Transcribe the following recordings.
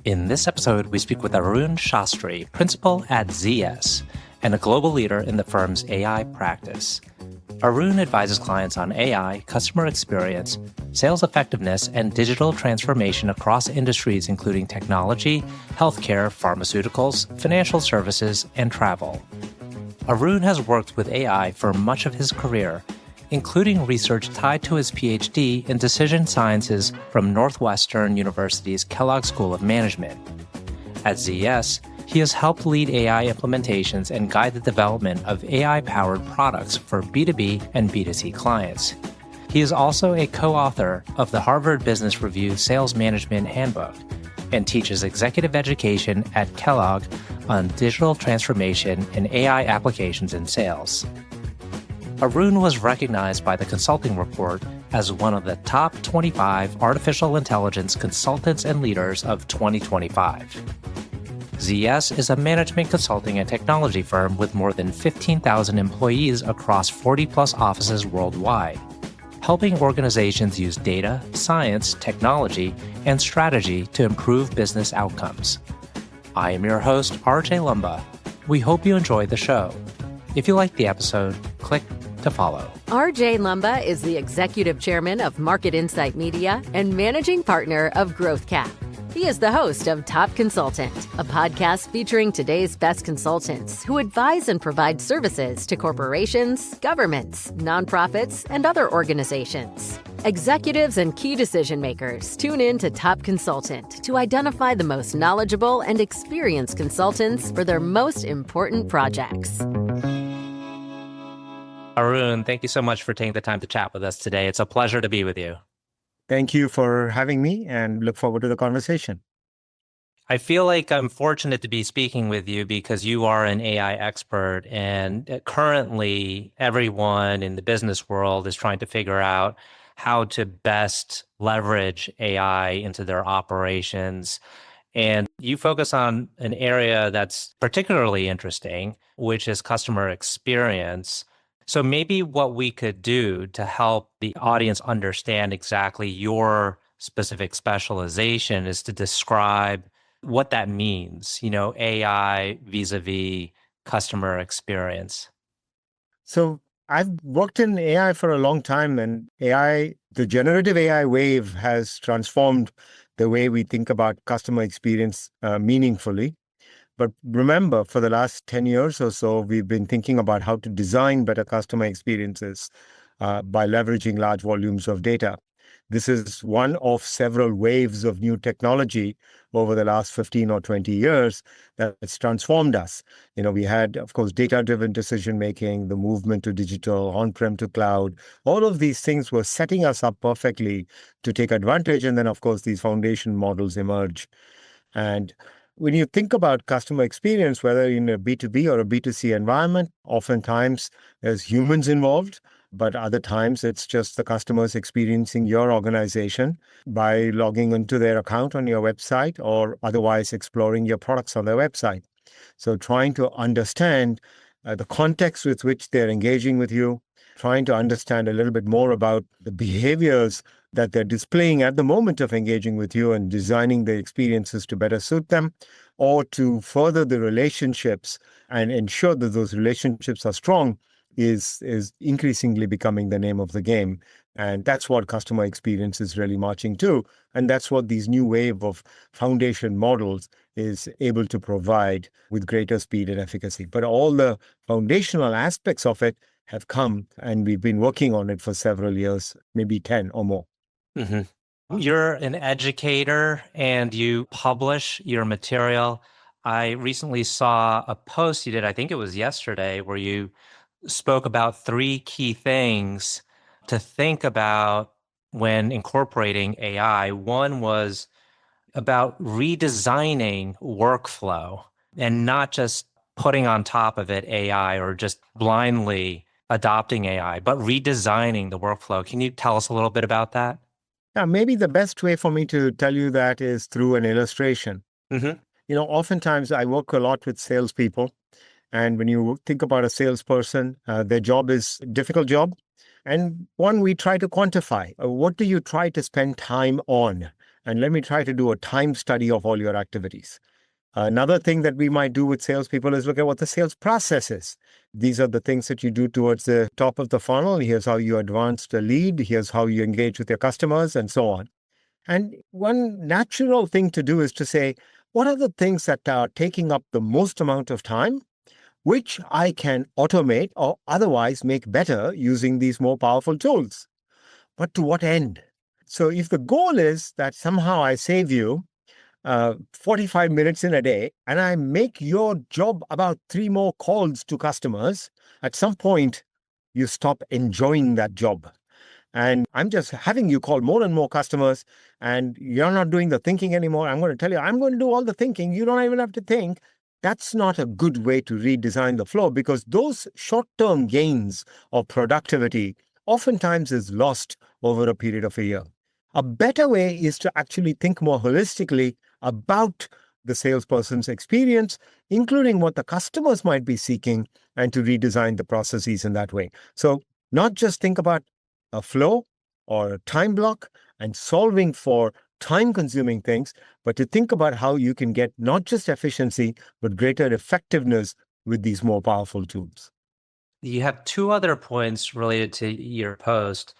In this episode, we speak with Arun Shastri, principal at ZS, and a global leader in the firm's AI practice. Arun advises clients on AI, customer experience, sales effectiveness, and digital transformation across industries including technology, healthcare, pharmaceuticals, financial services, and travel. Arun has worked with AI for much of his career, including research tied to his Ph.D. in decision sciences from Northwestern University's Kellogg School of Management. At ZS, he has helped lead AI implementations and guide the development of AI-powered products for B2B and B2C clients. He is also a co-author of the Harvard Business Review Sales Management Handbook and teaches executive education at Kellogg on digital transformation and AI applications in sales. Arun was recognized by the Consulting Report as one of the top 25 artificial intelligence consultants and leaders of 2025. ZS is a management consulting and technology firm with more than 15,000 employees across 40-plus offices worldwide, helping organizations use data, science, technology, and strategy to improve business outcomes. I am your host, RJ Lumba. We hope you enjoy the show. If you like the episode, click to follow. RJ Lumba is the executive chairman of Market Insight Media and managing partner of GrowthCap. He is the host of Top Consultant, a podcast featuring today's best consultants who advise and provide services to corporations, governments, nonprofits, and other organizations. Executives and key decision makers tune in to Top Consultant to identify the most knowledgeable and experienced consultants for their most important projects. Arun, thank you so much for taking the time to chat with us today. It's a pleasure to be with you. Thank you for having me and look forward to the conversation. I feel like I'm fortunate to be speaking with you because you are an AI expert, and currently everyone in the business world is trying to figure out how to best leverage AI into their operations. And you focus on an area that's particularly interesting, which is customer experience. So maybe what we could do to help the audience understand exactly your specific specialization is to describe what that means, AI vis-a-vis customer experience. So I've worked in AI for a long time, and the generative AI wave has transformed the way we think about customer experience meaningfully. But remember, for the last 10 years or so, we've been thinking about how to design better customer experiences by leveraging large volumes of data. This is one of several waves of new technology over the last 15 or 20 years that's transformed us. We had, of course, data-driven decision-making, the movement to digital, on-prem to cloud. All of these things were setting us up perfectly to take advantage. And then, of course, these foundation models emerge. And when you think about customer experience, whether in a B2B or a B2C environment, oftentimes there's humans involved, but other times it's just the customers experiencing your organization by logging into their account on your website or otherwise exploring your products on their website. So trying to understand the context with which they're engaging with you, trying to understand a little bit more about the behaviors that they're displaying at the moment of engaging with you and designing the experiences to better suit them, or to further the relationships and ensure that those relationships are strong is increasingly becoming the name of the game. And that's what customer experience is really marching to. And that's what these new wave of foundation models is able to provide with greater speed and efficacy. But all the foundational aspects of it have come, and we've been working on it for several years, maybe 10 or more. Mm-hmm. You're an educator and you publish your material. I recently saw a post you did, I think it was yesterday, where you spoke about 3 key things to think about when incorporating AI. One was about redesigning workflow and not just putting on top of it AI or just blindly adopting AI, but redesigning the workflow. Can you tell us a little bit about that? Yeah, maybe the best way for me to tell you that is through an illustration. Mm-hmm. Oftentimes I work a lot with salespeople. And when you think about a salesperson, their job is a difficult job. And one we try to quantify. What do you try to spend time on and let me try to do a time study of all your activities. Another thing that we might do with salespeople is look at what the sales process is. These are the things that you do towards the top of the funnel. Here's how you advance the lead. Here's how you engage with your customers, and so on. And one natural thing to do is to say, what are the things that are taking up the most amount of time, which I can automate or otherwise make better using these more powerful tools? But to what end? So if the goal is that somehow I save you 45 minutes in a day, and I make your job about 3 more calls to customers, at some point, you stop enjoying that job. And I'm just having you call more and more customers, and you're not doing the thinking anymore. I'm going to tell you, I'm going to do all the thinking. You don't even have to think. That's not a good way to redesign the flow, because those short-term gains of productivity oftentimes is lost over a period of a year. A better way is to actually think more holistically about the salesperson's experience, including what the customers might be seeking, and to redesign the processes in that way. So not just think about a flow or a time block and solving for time-consuming things, but to think about how you can get not just efficiency, but greater effectiveness with these more powerful tools. You have two other points related to your post.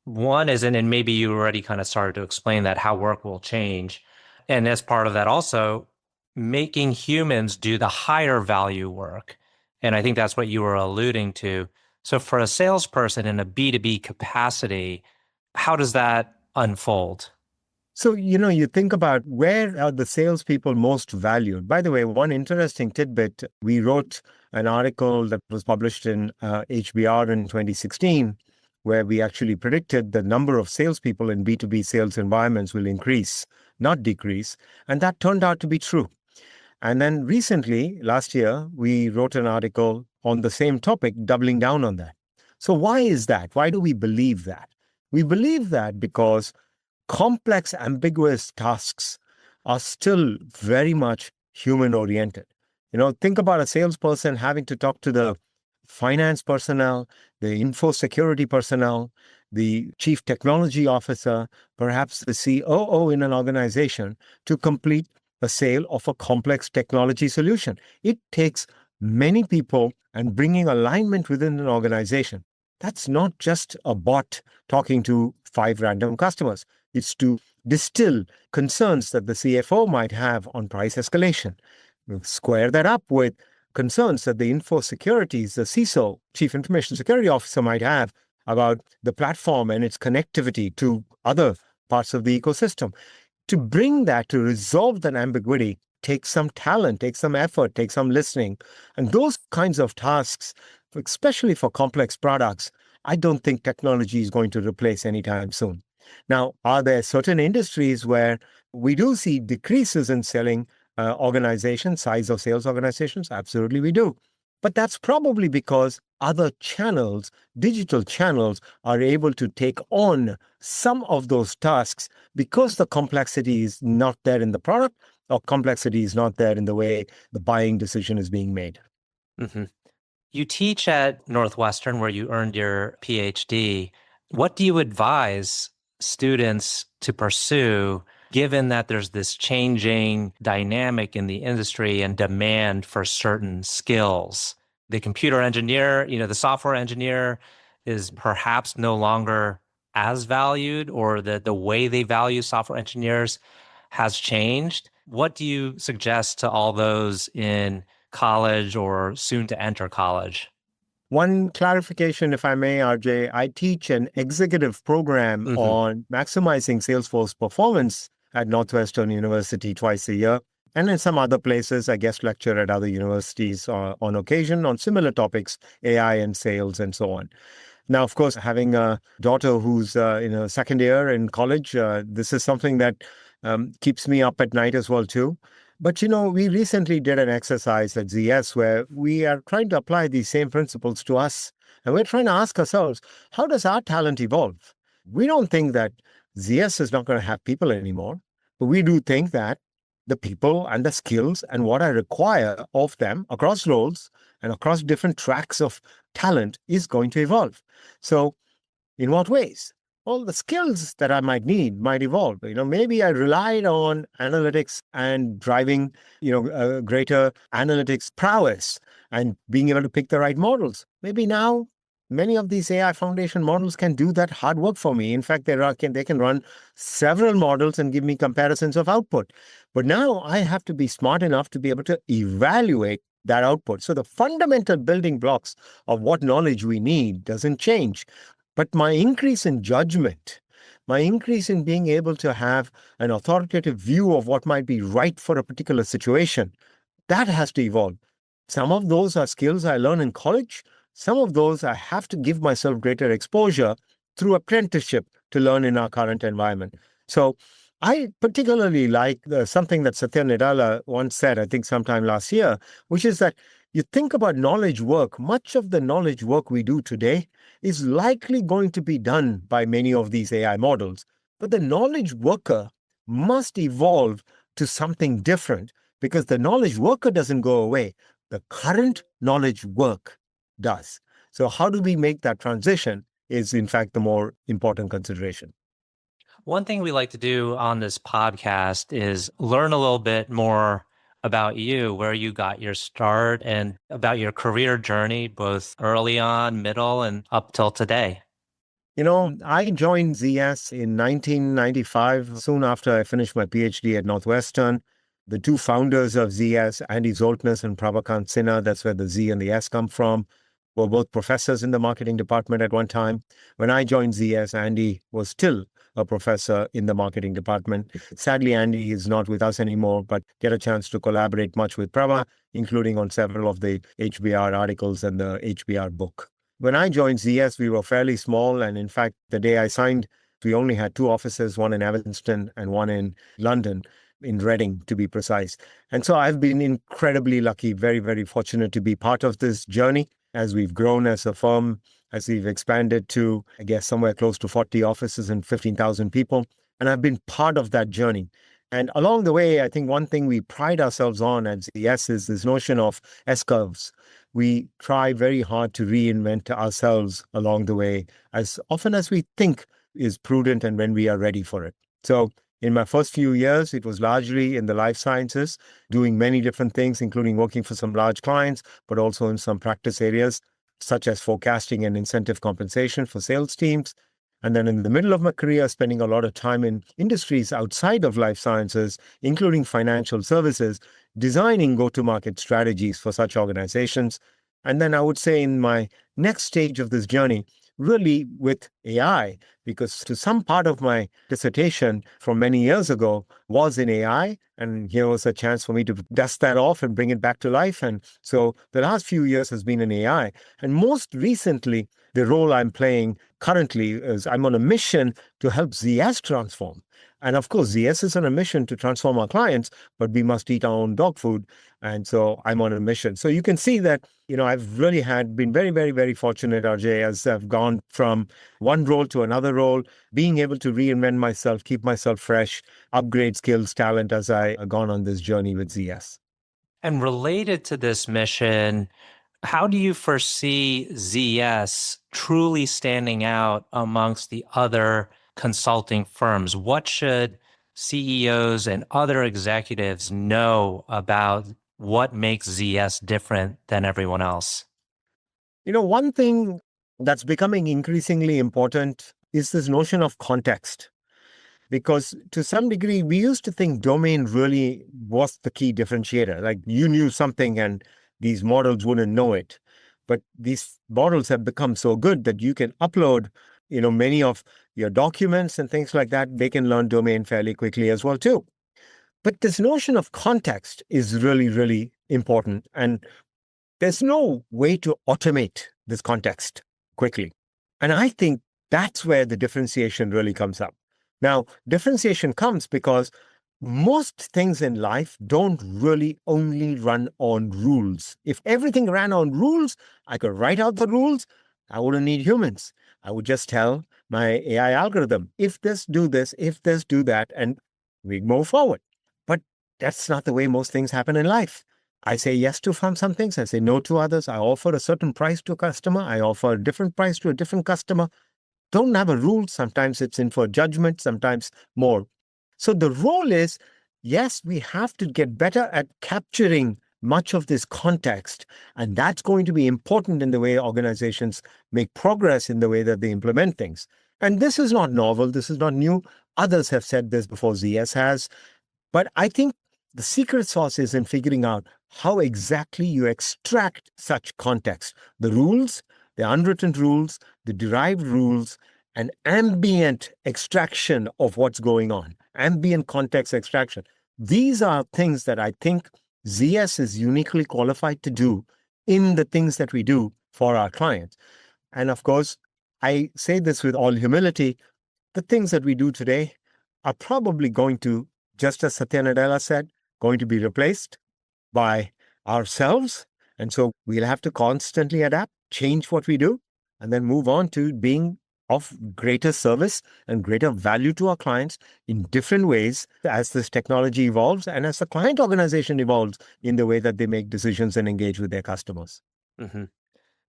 One is, and maybe you already kind of started to explain that, how work will change. And as part of that also, making humans do the higher value work. And I think that's what you were alluding to. So for a salesperson in a B2B capacity, how does that unfold? So, you think about where are the salespeople most valued. By the way, one interesting tidbit, we wrote an article that was published in HBR in 2016, where we actually predicted the number of salespeople in B2B sales environments will increase, not decrease. And that turned out to be true. And then recently, last year, we wrote an article on the same topic, doubling down on that. So why is that? Why do we believe that? We believe that because complex, ambiguous tasks are still very much human-oriented. Think about a salesperson having to talk to the finance personnel, the info security personnel, the chief technology officer, perhaps the COO in an organization to complete a sale of a complex technology solution. It takes many people, and bringing alignment within an organization. That's not just a bot talking to 5 random customers. It's to distill concerns that the CFO might have on price escalation. Square that up with concerns that the info securities, the CISO, Chief Information Security Officer, might have about the platform and its connectivity to other parts of the ecosystem. To bring that, to resolve that ambiguity, takes some talent, takes some effort, takes some listening. And those kinds of tasks, especially for complex products, I don't think technology is going to replace anytime soon. Now, are there certain industries where we do see decreases in selling organizations, size of sales organizations? Absolutely, we do. But that's probably because other channels, digital channels, are able to take on some of those tasks because the complexity is not there in the product, or complexity is not there in the way the buying decision is being made. Mm-hmm. You teach at Northwestern, where you earned your Ph.D. What do you advise students to pursue, given that there's this changing dynamic in the industry and demand for certain skills? The computer engineer, the software engineer is perhaps no longer as valued, or the way they value software engineers has changed. What do you suggest to all those in college or soon to enter college? One clarification, if I may, RJ, I teach an executive program on maximizing Salesforce performance at Northwestern University twice a year. And in some other places, I guest lecture at other universities on occasion on similar topics, AI and sales and so on. Now, of course, having a daughter who's in her second year in college, this is something that keeps me up at night as well, too. But, we recently did an exercise at ZS where we are trying to apply these same principles to us. And we're trying to ask ourselves, how does our talent evolve? We don't think that ZS is not going to have people anymore, but we do think that the people and the skills and what I require of them across roles and across different tracks of talent is going to evolve. So in what ways? all the skills that I might need might evolve. Maybe I relied on analytics and driving, greater analytics prowess and being able to pick the right models. Maybe now many of these AI foundation models can do that hard work for me. In fact, they can run several models and give me comparisons of output. But now I have to be smart enough to be able to evaluate that output. So the fundamental building blocks of what knowledge we need doesn't change. But my increase in judgment, my increase in being able to have an authoritative view of what might be right for a particular situation, that has to evolve. Some of those are skills I learn in college. Some of those I have to give myself greater exposure through apprenticeship to learn in our current environment. So I particularly like something that Satya Nadella once said, I think sometime last year, which is that you think about knowledge work, much of the knowledge work we do today is likely going to be done by many of these AI models. But the knowledge worker must evolve to something different because the knowledge worker doesn't go away. The current knowledge work does. So how do we make that transition is, in fact, the more important consideration. One thing we like to do on this podcast is learn a little bit more about you, where you got your start, and about your career journey, both early on, middle, and up till today. I joined ZS in 1995, soon after I finished my Ph.D. at Northwestern. The two founders of ZS, Andy Zoltness and Prabhakant Sinha, that's where the Z and the S come from, were both professors in the marketing department at one time. When I joined ZS, Andy was still a professor in the marketing department. Sadly, Andy is not with us anymore, but get a chance to collaborate much with Prabha, including on several of the HBR articles and the HBR book. When I joined ZS, we were fairly small. And in fact, the day I signed, we only had two offices, one in Evanston and one in London, in Reading, to be precise. And so I've been incredibly lucky, very, very fortunate to be part of this journey as we've grown as a firm, as we've expanded to, I guess, somewhere close to 40 offices and 15,000 people. And I've been part of that journey. And along the way, I think one thing we pride ourselves on at ZS is this notion of S-curves. We try very hard to reinvent ourselves along the way, as often as we think is prudent and when we are ready for it. So in my first few years, it was largely in the life sciences, doing many different things, including working for some large clients, but also in some practice areas, such as forecasting and incentive compensation for sales teams. And then in the middle of my career, spending a lot of time in industries outside of life sciences, including financial services, designing go-to-market strategies for such organizations. And then I would say in my next stage of this journey, really with AI, because to some part of my dissertation from many years ago was in AI. And here was a chance for me to dust that off and bring it back to life. And so the last few years has been in AI. And most recently, the role I'm playing currently is I'm on a mission to help ZS transform. And of course, ZS is on a mission to transform our clients, but we must eat our own dog food. And so I'm on a mission. So you can see that, I've really been very, very, very fortunate, RJ, as I've gone from one role to another role, being able to reinvent myself, keep myself fresh, upgrade skills, talent as I have gone on this journey with ZS. And related to this mission, how do you foresee ZS truly standing out amongst the other consulting firms? What should CEOs and other executives know about what makes ZS different than everyone else? One thing that's becoming increasingly important is this notion of context. Because to some degree, we used to think domain really was the key differentiator. Like you knew something and these models wouldn't know it. But these models have become so good that you can upload, many of your documents and things like that. They can learn domain fairly quickly as well, too. But this notion of context is really, really important. And there's no way to automate this context quickly. And I think that's where the differentiation really comes up. Now, differentiation comes because most things in life don't really only run on rules. If everything ran on rules, I could write out the rules. I wouldn't need humans. I would just tell my AI algorithm, if this, do this, if this, do that, and we move forward. But that's not the way most things happen in life. I say yes to some things, I say no to others. I offer a certain price to a customer. I offer a different price to a different customer. don't have a rule. Sometimes it's in for judgment, sometimes more. So the role is, yes, we have to get better at capturing much of this context. And that's going to be important in the way organizations make progress in the way that they implement things. And this is not novel. This is not new. Others have said this before, ZS has. But I think the secret sauce is in figuring out how exactly you extract such context, the rules, the unwritten rules, the derived rules, and ambient extraction of what's going on, ambient context extraction. These are things that I think ZS is uniquely qualified to do in the things that we do for our clients. And of course, I say this with all humility, the things that we do today are probably going to, just as Satya Nadella said, going to be replaced by ourselves. And so we'll have to constantly adapt, change what we do, and then move on to being of greater service and greater value to our clients in different ways as this technology evolves and as the client organization evolves in the way that they make decisions and engage with their customers. Mm-hmm.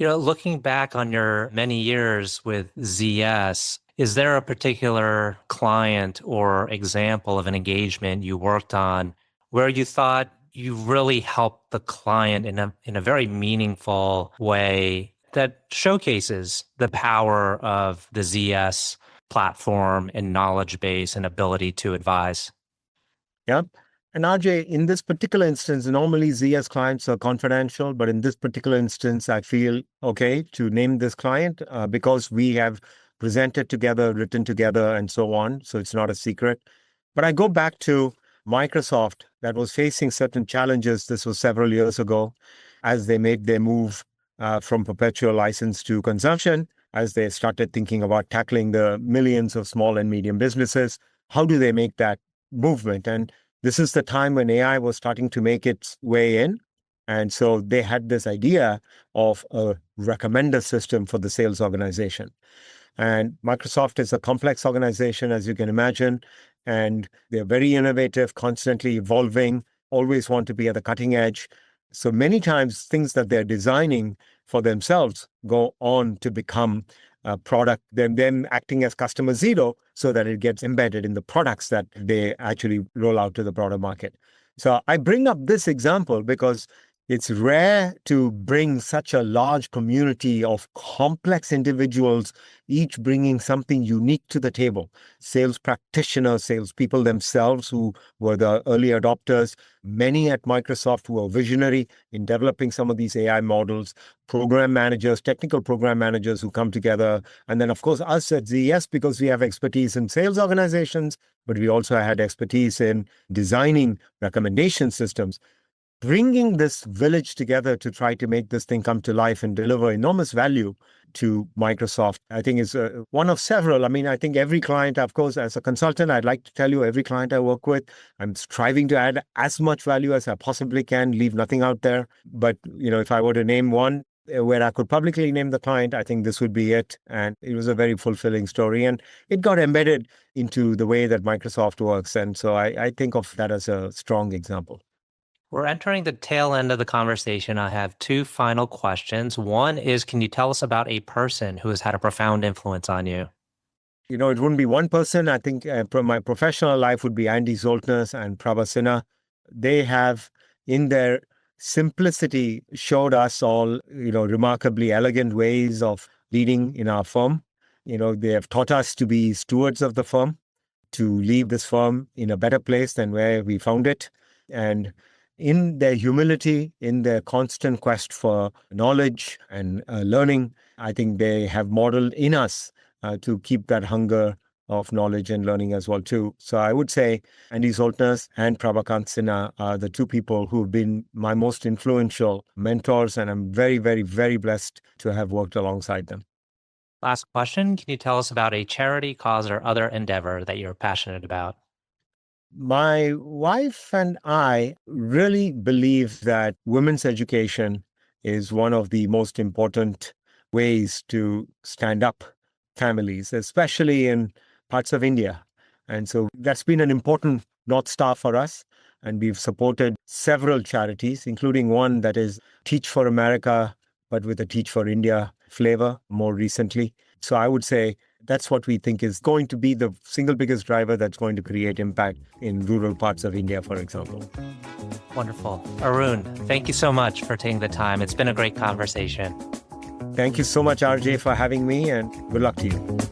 Looking back on your many years with ZS, is there a particular client or example of an engagement you worked on where you thought you really helped the client in a very meaningful way that showcases the power of the ZS platform and knowledge base and ability to advise? Yeah. And RJ, in this particular instance, normally ZS clients are confidential, but in this particular instance, I feel okay to name this client because we have presented together, written together, and so on. So it's not a secret. But I go back to Microsoft that was facing certain challenges. This was several years ago as they made their move from perpetual license to consumption, as they started thinking about tackling the millions of small and medium businesses. How do they make that movement? And this is the time when AI was starting to make its way in. And so they had this idea of a recommender system for the sales organization. And Microsoft is a complex organization, as you can imagine, and they're very innovative, constantly evolving, always want to be at the cutting edge. So many times things that they're designing for themselves go on to become a product, them acting as customer zero so that it gets embedded in the products that they actually roll out to the broader market. So I bring up this example because it's rare to bring such a large community of complex individuals, each bringing something unique to the table. Sales practitioners, salespeople themselves who were the early adopters, many at Microsoft who were visionary in developing some of these AI models, program managers, technical program managers who come together. And then, of course, us at ZES, because we have expertise in sales organizations, but we also had expertise in designing recommendation systems. Bringing this village together to try to make this thing come to life and deliver enormous value to Microsoft, I think is one of several. I mean, I think every client, of course, as a consultant, I'd like to tell you every client I work with, I'm striving to add as much value as I possibly can, leave nothing out there. But, if I were to name one where I could publicly name the client, I think this would be it. And it was a very fulfilling story. And it got embedded into the way that Microsoft works. And so I think of that as a strong example. We're entering the tail end of the conversation. I have two final questions. One is, can you tell us about a person who has had a profound influence on you? It wouldn't be one person. I think my professional life would be Andy Zoltner and Prabha Sinha. They have, in their simplicity, showed us all, remarkably elegant ways of leading in our firm. They have taught us to be stewards of the firm, to leave this firm in a better place than where we found it. And in their humility, in their constant quest for knowledge and learning, I think they have modeled in us to keep that hunger of knowledge and learning as well too. So I would say Andy Zoltner and Prabhakant Sinha are the two people who've been my most influential mentors, and I'm very, very, very blessed to have worked alongside them. Last question. Can you tell us about a charity, cause, or other endeavor that you're passionate about? My wife and I really believe that women's education is one of the most important ways to stand up families, especially in parts of India. And so that's been an important North Star for us. And we've supported several charities, including one that is Teach for America, but with a Teach for India flavor more recently. So I would say That's what we think is going to be the single biggest driver that's going to create impact in rural parts of India, for example. Wonderful. Arun, thank you so much for taking the time. It's been a great conversation. Thank you so much, RJ, for having me, and good luck to you.